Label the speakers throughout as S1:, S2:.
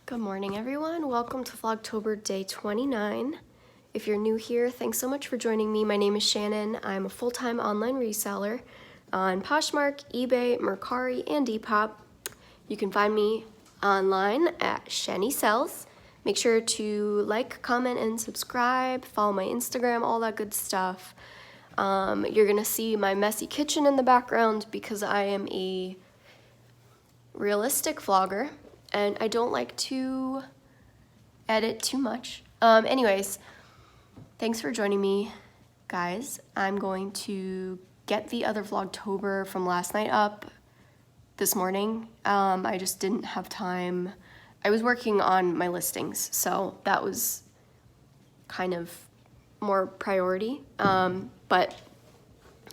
S1: Good morning, everyone. Welcome to Vlogtober day 29. If you're new here, thanks so much for joining me. My name is Shannon. I'm a full-time online reseller on Poshmark, eBay, Mercari, and Depop. You can find me online at Shanny Sells. Make sure to like, comment, and subscribe. Follow my Instagram, all that good stuff. You're gonna see my messy kitchen in the background because I am a realistic vlogger and I don't like to edit too much. Anyways, thanks for joining me, guys. I'm going to get the other Vlogtober from last night up this morning. I just didn't have time. I was working on my listings, so that was kind of more priority. But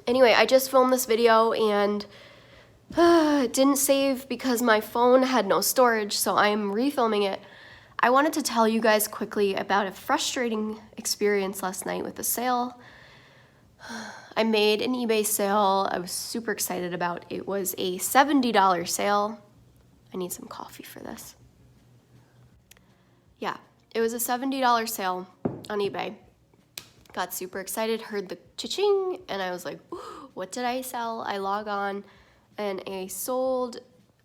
S1: anyway, I just filmed this video and it didn't save because my phone had no storage, so I'm refilming it. I wanted to tell you guys quickly about a frustrating experience last night with a sale. I made an eBay sale I was super excited about. It was a $70 sale. I need some coffee for this. Yeah, it was a $70 sale on eBay. Got super excited, heard the cha-ching, and I was like, what did I sell? I log on, and I sold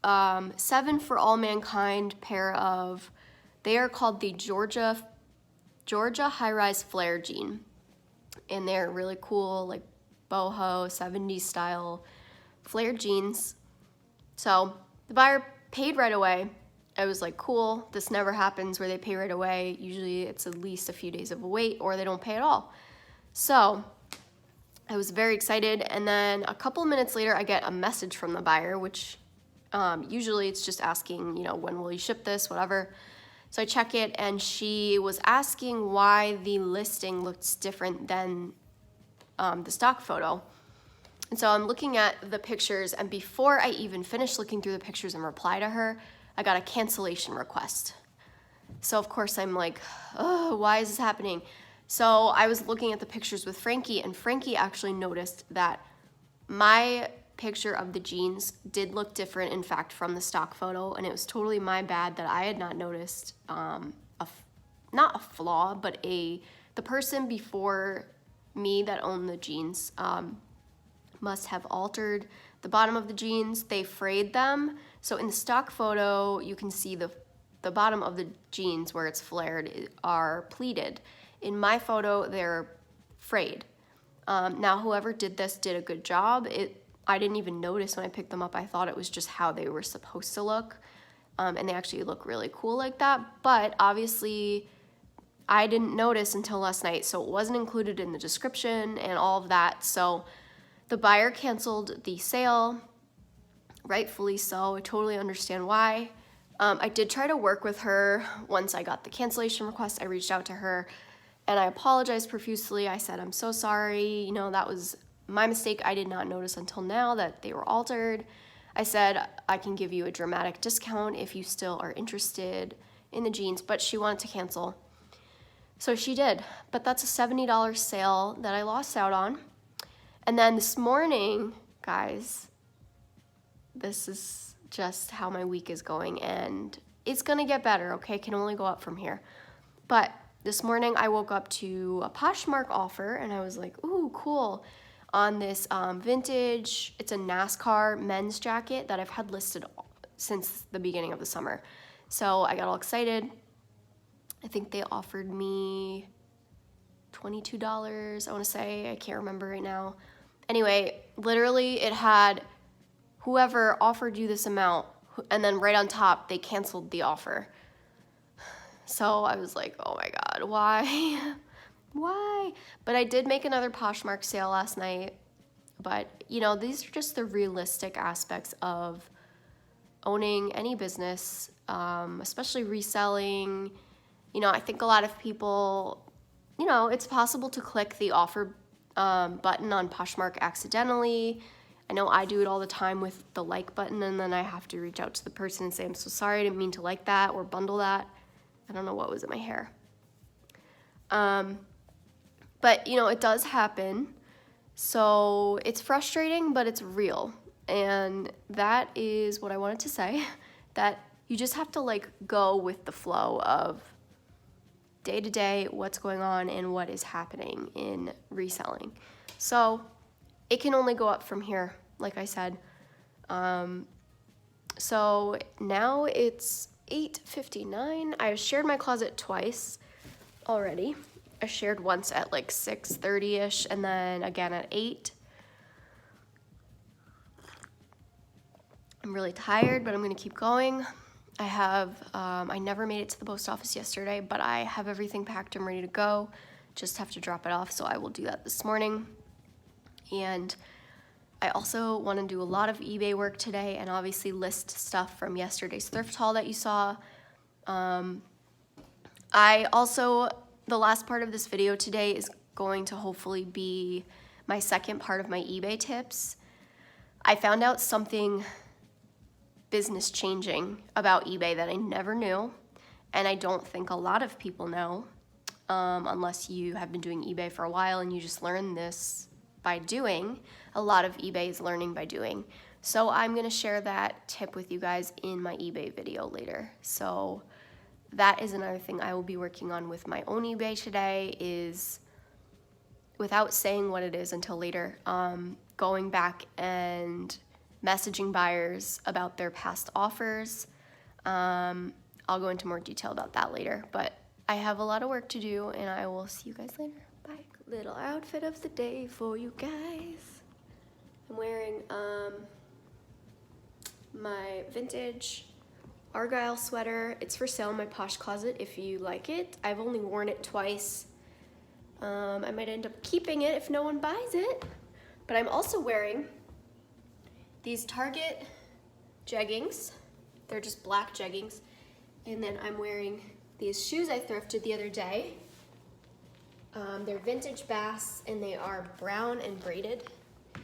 S1: 7 for All Mankind pair of, they are called the Georgia high-rise flare jean. And they're really cool, like boho, 70s style flare jeans. So the buyer paid right away. I was like, cool, this never happens where they pay right away. Usually it's at least a few days of a wait or they don't pay at all. So I was very excited, and then a couple of minutes later I get a message from the buyer, which usually it's just asking, you know, when will you ship this, whatever. So I check it, and she was asking why the listing looks different than the stock photo. And so I'm looking at the pictures, and before I even finished looking through the pictures and reply to her, I got a cancellation request. So of course I'm like, oh, why is this happening? So I was looking at the pictures with Frankie, and Frankie actually noticed that my picture of the jeans did look different, in fact, from the stock photo, and it was totally my bad that I had not noticed not a flaw, but the person before me that owned the jeans must have altered the bottom of the jeans. They frayed them, so in the stock photo you can see the bottom of the jeans where it's flared are pleated. In my photo, they're frayed. Now, whoever did this did a good job. I didn't even notice when I picked them up. I thought it was just how they were supposed to look, and they actually look really cool like that. But obviously, I didn't notice until last night, so it wasn't included in the description and all of that. So the buyer canceled the sale, rightfully so. I totally understand why. I did try to work with her once I got the cancellation request. I reached out to her and I apologized profusely. I said, I'm so sorry, you know, that was my mistake. I did not notice until now that they were altered. I said, I can give you a dramatic discount if you still are interested in the jeans, but she wanted to cancel. So she did, but that's a $70 sale that I lost out on. And then this morning, guys, this is just how my week is going, and it's gonna get better, okay? It can only go up from here. But this morning I woke up to a Poshmark offer, and I was like, ooh, cool, on this vintage, it's a NASCAR men's jacket that I've had listed since the beginning of the summer. So I got all excited. I think they offered me $22, I wanna say, I can't remember right now. Anyway, literally it had whoever offered you this amount, and then right on top, they canceled the offer. So I was like, oh my God, why? Why? But I did make another Poshmark sale last night. But, you know, these are just the realistic aspects of owning any business, especially reselling. You know, I think a lot of people, you know, it's possible to click the offer button on Poshmark accidentally. I know I do it all the time with the like button, and then I have to reach out to the person and say, I'm so sorry, I didn't mean to like that, or bundle that. I don't know what was in my hair. But, you know, it does happen. So it's frustrating, but it's real. And that is what I wanted to say, that you just have to like go with the flow of day to day, what's going on and what is happening in reselling. So it can only go up from here, like I said. So now it's 8:59. I shared my closet twice already. I shared once at like 6:30ish and then again at 8. I'm really tired, but I'm gonna keep going. I have, I never made it to the post office yesterday, but I have everything packed and ready to go. Just have to drop it off, so I will do that this morning. And I also want to do a lot of eBay work today and obviously list stuff from yesterday's thrift haul that you saw. I also, the last part of this video today is going to hopefully be my second part of my eBay tips. I found out something business changing about eBay that I never knew, and I don't think a lot of people know, unless you have been doing eBay for a while and you just learn this by doing. A lot of eBay is learning by doing. So I'm gonna share that tip with you guys in my eBay video later. So that is another thing I will be working on with my own eBay today, is, without saying what it is until later, going back and messaging buyers about their past offers. I'll go into more detail about that later, but I have a lot of work to do and I will see you guys later. Bye. Little outfit of the day for you guys. I'm wearing my vintage Argyle sweater. It's for sale in my Posh closet if you like it. I've only worn it twice. I might end up keeping it if no one buys it. But I'm also wearing these Target jeggings. They're just black jeggings. And then I'm wearing these shoes I thrifted the other day. They're vintage Bass and they are brown and braided. I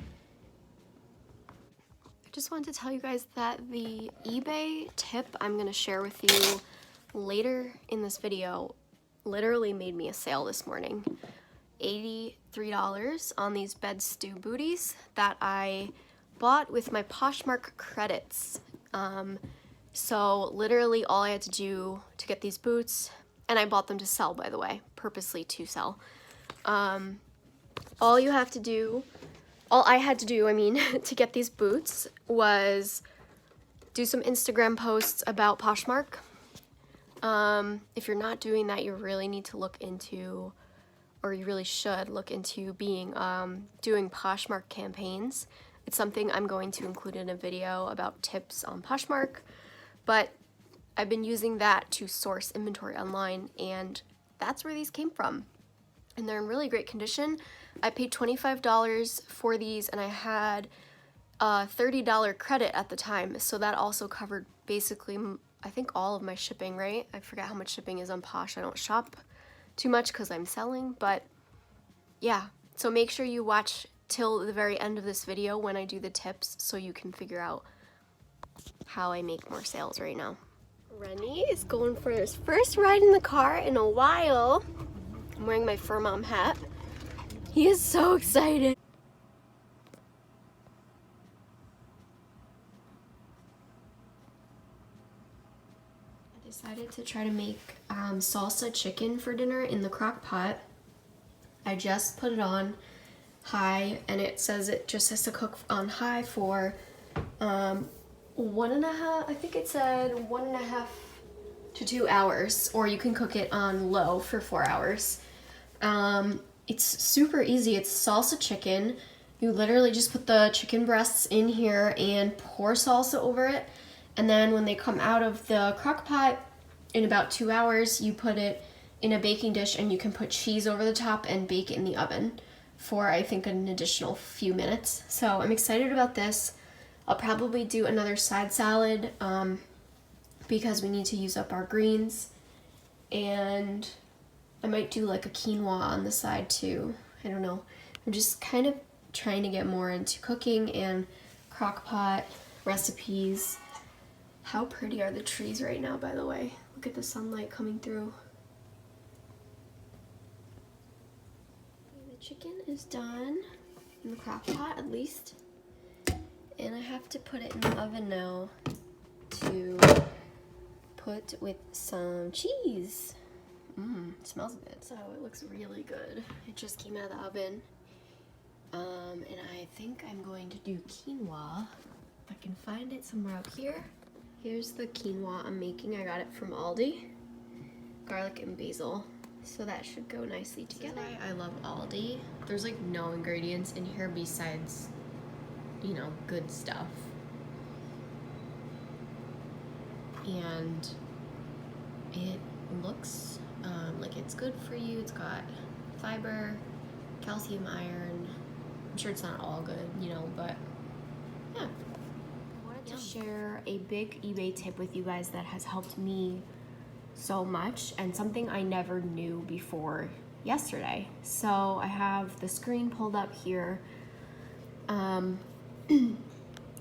S1: just wanted to tell you guys that the eBay tip I'm gonna share with you later in this video literally made me a sale this morning. $83 on these bed stew booties that I bought with my Poshmark credits. So literally all I had to do to get these boots, and I bought them to sell, by the way, purposely to sell. All I had to do, to get these boots was do some Instagram posts about Poshmark. If you're not doing that, you really need to look into, or you really should look into doing Poshmark campaigns. It's something I'm going to include in a video about tips on Poshmark, but I've been using that to source inventory online, and that's where these came from. And they're in really great condition. I paid $25 for these, and I had a $30 credit at the time, so that also covered basically, I think, all of my shipping, right? I forget how much shipping is on Posh. I don't shop too much because I'm selling, but yeah. So make sure you watch till the very end of this video when I do the tips so you can figure out how I make more sales right now. Rennie is going for his first ride in the car in a while. I'm wearing my fur mom hat. He is so excited. I decided to try to make salsa chicken for dinner in the crock pot. I just put it on high, and it says it just has to cook on high for 1.5, I think it said 1.5 to 2 hours, or you can cook it on low for 4 hours. It's super easy. It's salsa chicken. You literally just put the chicken breasts in here and pour salsa over it, and then when they come out of the crock pot in about 2 hours, you put it in a baking dish and you can put cheese over the top and bake it in the oven for, I think, an additional few minutes. So I'm excited about this. I'll probably do another side salad because we need to use up our greens, and I might do like a quinoa on the side too. I don't know. I'm just kind of trying to get more into cooking and crock pot recipes. How pretty are the trees right now, by the way? Look at the sunlight coming through. The chicken is done in the crock pot, at least. And I have to put it in the oven now to put with some cheese. Smells good. So it looks really good. It just came out of the oven. And I think I'm going to do quinoa. If I can find it somewhere out here. Here's the quinoa I'm making. I got it from Aldi. Garlic and basil. So that should go nicely together. I love Aldi. There's like no ingredients in here besides, you know, good stuff. And it looks like it's good for you. It's got fiber, calcium, iron. I'm sure it's not all good, you know, but yeah. I wanted to share a big eBay tip with you guys that has helped me so much, and something I never knew before yesterday. So I have the screen pulled up here.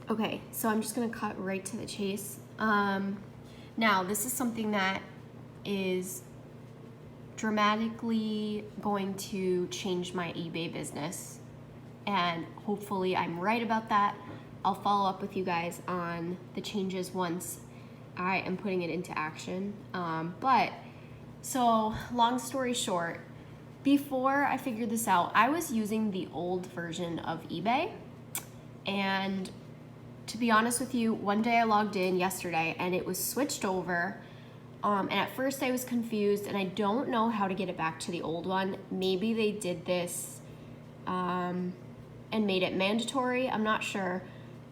S1: Okay, so I'm just gonna cut right to the chase. Now, this is something that is dramatically going to change my eBay business, and hopefully I'm right about that. I'll follow up with you guys on the changes once I am putting it into action. So long story short, before I figured this out, I was using the old version of eBay, and to be honest with you, one day I logged in yesterday and it was switched over. And at first I was confused, and I don't know how to get it back to the old one. Maybe they did this and made it mandatory. I'm not sure.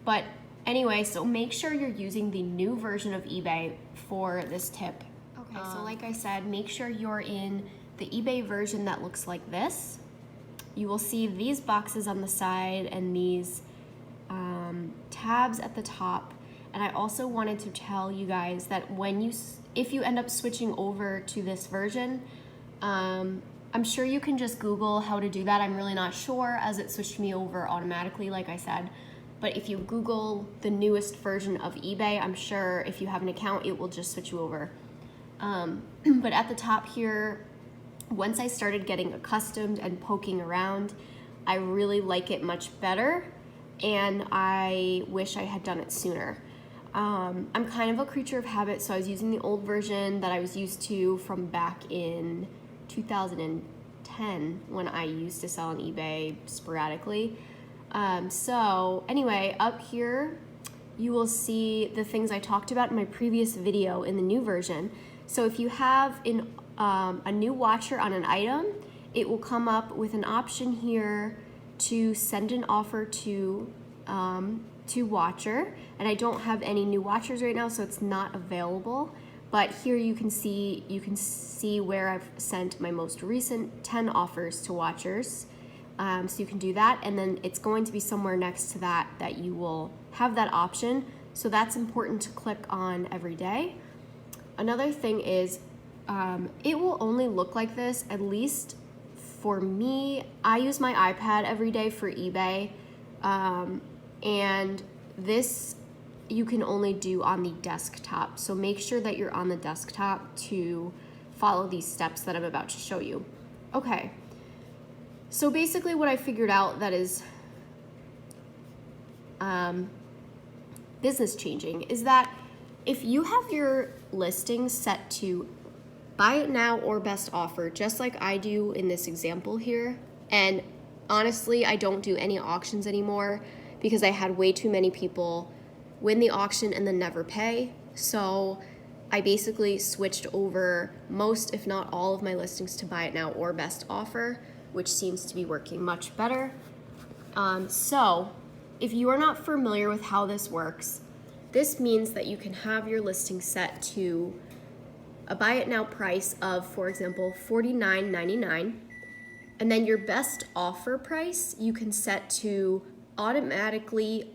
S1: But anyway, so make sure you're using the new version of eBay for this tip. Okay, so like I said, make sure you're in the eBay version that looks like this. You will see these boxes on the side and these tabs at the top. And I also wanted to tell you guys that if you end up switching over to this version, I'm sure you can just Google how to do that. I'm really not sure, as it switched me over automatically, like I said. But if you Google the newest version of eBay, I'm sure if you have an account, it will just switch you over. But at the top here, once I started getting accustomed and poking around, I really like it much better, and I wish I had done it sooner. I'm kind of a creature of habit, so I was using the old version that I was used to from back in 2010 when I used to sell on eBay sporadically. So anyway, up here you will see the things I talked about in my previous video in the new version. So if you have a new watcher on an item, it will come up with an option here to send an offer to watcher, and I don't have any new watchers right now, so it's not available. But here you can see where I've sent my most recent 10 offers to watchers. So you can do that, and then it's going to be somewhere next to that you will have that option. So that's important to click on every day. Another thing is, it will only look like this, at least for me. I use my iPad every day for eBay, and this you can only do on the desktop. So make sure that you're on the desktop to follow these steps that I'm about to show you. Okay. So basically what I figured out that is business changing is that if you have your listing set to buy it now or best offer, just like I do in this example here, and honestly, I don't do any auctions anymore because I had way too many people win the auction and then never pay. So I basically switched over most, if not all, of my listings to buy it now or best offer, which seems to be working much better. So if you are not familiar with how this works, this means that you can have your listing set to a buy it now price of, for example, $49.99, and then your best offer price you can set to automatically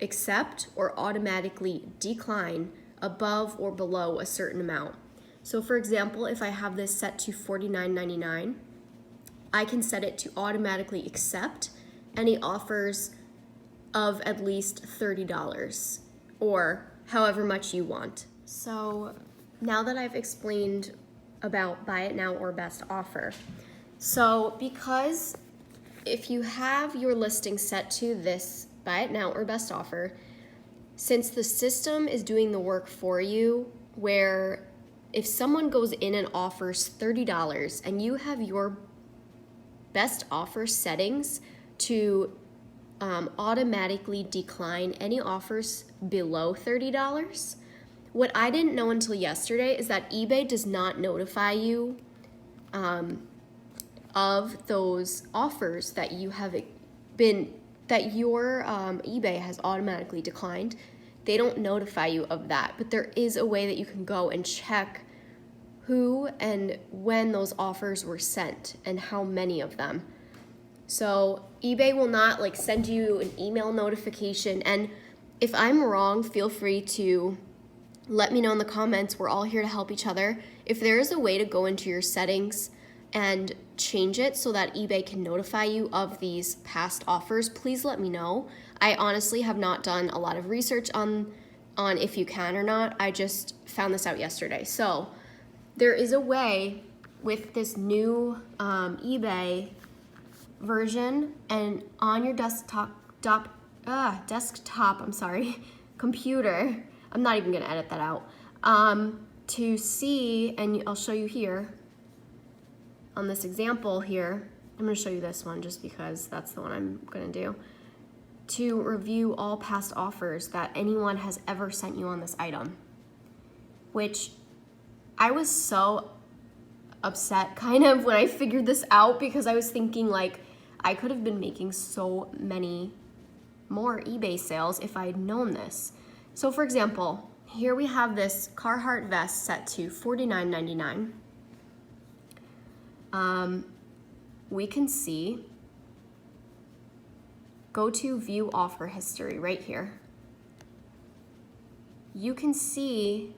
S1: accept or automatically decline above or below a certain amount. So for example, if I have this set to $49.99, I can set it to automatically accept any offers of at least $30 or however much you want. So now that I've explained about buy it now or best offer, so because if you have your listing set to this buy it now or best offer, since the system is doing the work for you, where if someone goes in and offers $30 and you have your best offer settings to automatically decline any offers below $30. What I didn't know until yesterday is that eBay does not notify you of those offers that you have that your eBay has automatically declined. They don't notify you of that, but there is a way that you can go and check who and when those offers were sent and how many of them. So eBay will not like send you an email notification. And if I'm wrong, feel free to let me know in the comments. We're all here to help each other. If there is a way to go into your settings and change it so that eBay can notify you of these past offers, please let me know. I honestly have not done a lot of research on if you can or not. I just found this out yesterday. So there is a way with this new eBay version, and on your computer, I'm not even gonna edit that out, to see, and I'll show you here, on this example here, I'm gonna show you this one just because that's the one I'm gonna do, to review all past offers that anyone has ever sent you on this item, which I was so upset kind of when I figured this out, because I was thinking like I could have been making so many more eBay sales if I had known this. So for example, here we have this Carhartt vest set to $49.99. We can see, go to view offer history right here. You can see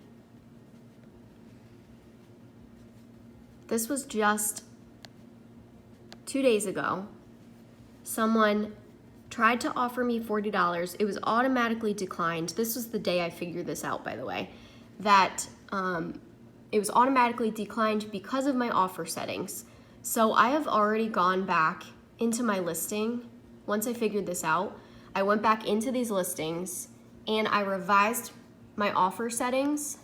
S1: this was just 2 days ago. Someone tried to offer me $40. It was automatically declined. This was the day I figured this out, by the way, that it was automatically declined because of my offer settings. So I have already gone back into my listing. Once I figured this out, I went back into these listings and I revised my offer settings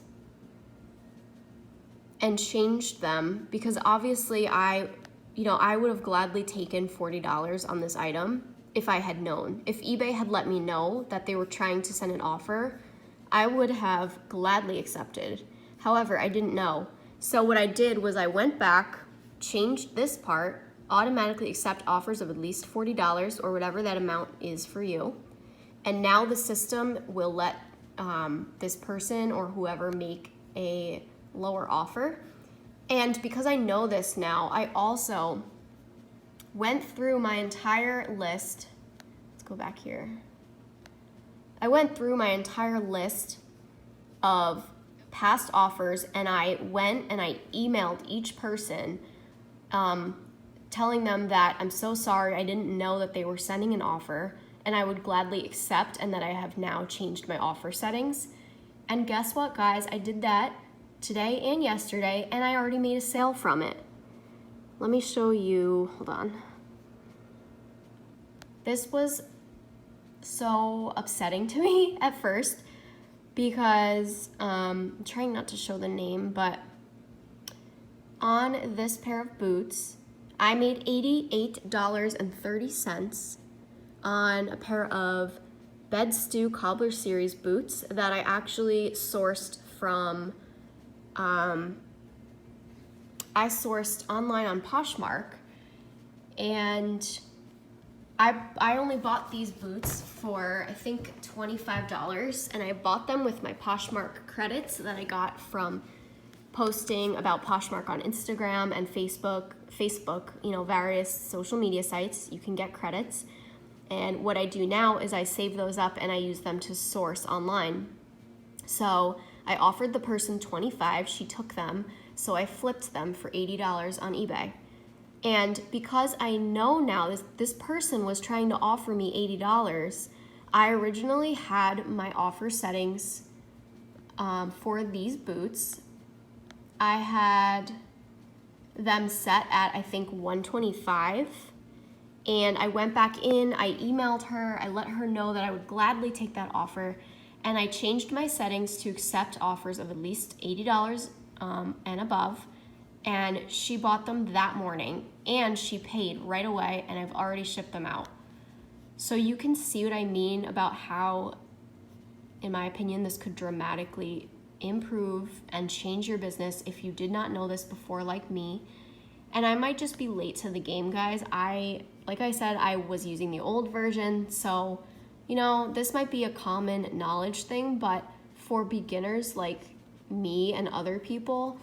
S1: and changed them, because obviously I would have gladly taken $40 on this item if I had known. If eBay had let me know that they were trying to send an offer, I would have gladly accepted. However, I didn't know. So what I did was I went back, changed this part, automatically accept offers of at least $40 or whatever that amount is for you. And now the system will let this person or whoever make a lower offer. And because I know this now, I also went through my entire list. Let's go back here. I went through my entire list of past offers, and I went and I emailed each person telling them that I'm so sorry, I didn't know that they were sending an offer and I would gladly accept, and that I have now changed my offer settings. And guess what, guys? I did that today and yesterday, and I already made a sale from it. Let me show you, hold on. This was so upsetting to me at first because I'm trying not to show the name, but on this pair of boots, I made $88.30 on a pair of Bed Stew Cobbler Series boots that I actually sourced from, I sourced online on Poshmark, and I only bought these boots for, I think, $25, and I bought them with my Poshmark credits that I got from posting about Poshmark on Instagram and Facebook, various social media sites. You can get credits. And what I do now is I save those up and I use them to source online. So I offered the person $25, she took them, so I flipped them for $80 on eBay. And because I know now this person was trying to offer me $80, I originally had my offer settings for these boots. I had them set at, I think, $125. And I went back in, I emailed her, I let her know that I would gladly take that offer. and I changed my settings to accept offers of at least $80 and above, and she bought them that morning and she paid right away, and I've already shipped them out. So you can see what I mean about how, in my opinion, this could dramatically improve and change your business if you did not know this before, like me. And I might just be late to the game, guys. Like I said, I was using the old version, so you know, this might be a common knowledge thing, but for beginners like me and other people,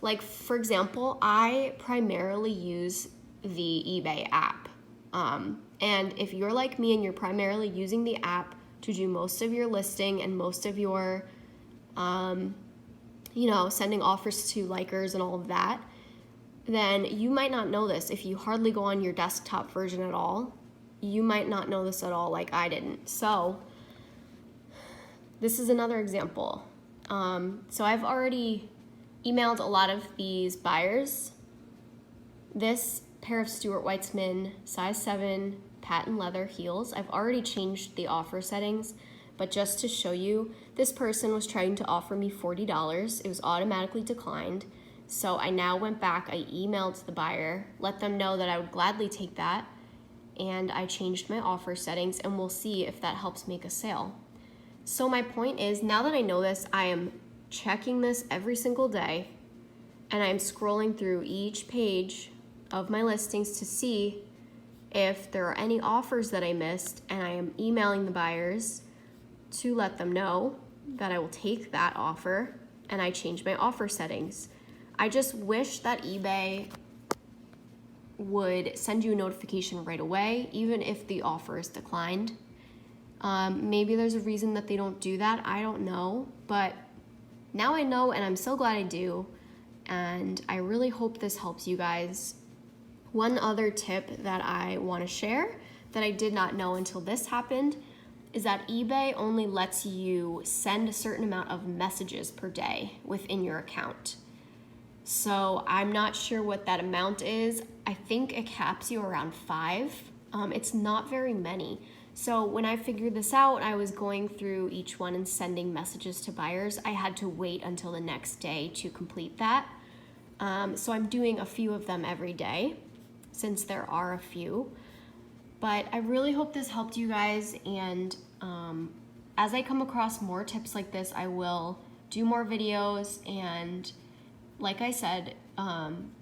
S1: like for example, I primarily use the eBay app. And if you're like me and you're primarily using the app to do most of your listing and most of your, you know, sending offers to likers and all of that, then you might not know this. If you hardly go on your desktop version at all, you might not know this at all, like I didn't. So this is another example. So I've already emailed a lot of these buyers. This pair of Stuart Weitzman size 7 patent leather heels, I've already changed the offer settings, but just to show you, this person was trying to offer me $40. It was automatically declined. So I now went back, I emailed the buyer, let them know that I would gladly take that, and I changed my offer settings, and we'll see if that helps make a sale. So my point is, now that I know this, I am checking this every single day, and I'm scrolling through each page of my listings to see if there are any offers that I missed, and I am emailing the buyers to let them know that I will take that offer, and I changed my offer settings. I just wish that eBay would send you a notification right away, even if the offer is declined. Maybe there's a reason that they don't do that, I don't know, but now I know, and I'm so glad I do, and I really hope this helps you guys. One other tip that I want to share that I did not know until this happened is that eBay only lets you send a certain amount of messages per day within your account. So I'm not sure what that amount is. I think it caps you around 5. It's not very many. So when I figured this out, I was going through each one and sending messages to buyers. I had to wait until the next day to complete that. So I'm doing a few of them every day, since there are a few. But I really hope this helped you guys, and as I come across more tips like this, I will do more videos. And like I said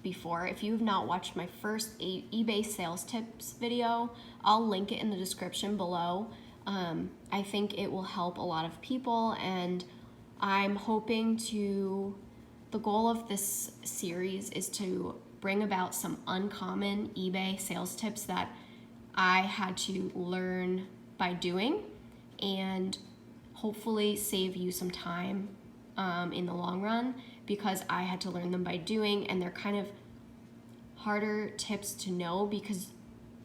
S1: before, if you have not watched my first eBay sales tips video, I'll link it in the description below. I think it will help a lot of people, and I'm hoping the goal of this series is to bring about some uncommon eBay sales tips that I had to learn by doing, and hopefully save you some time in the long run, because I had to learn them by doing, and they're kind of harder tips to know, because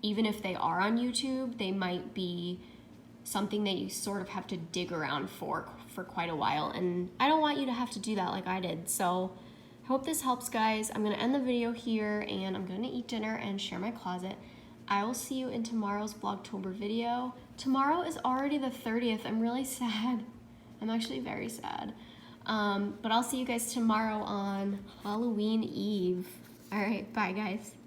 S1: even if they are on YouTube, they might be something that you sort of have to dig around for quite a while, and I don't want you to have to do that like I did. So I hope this helps, guys. I'm gonna end the video here, and I'm gonna eat dinner and share my closet. I will see you in tomorrow's Vlogtober video. Tomorrow is already the 30th. I'm really sad. I'm actually very sad. But I'll see you guys tomorrow on Halloween Eve. All right, bye guys.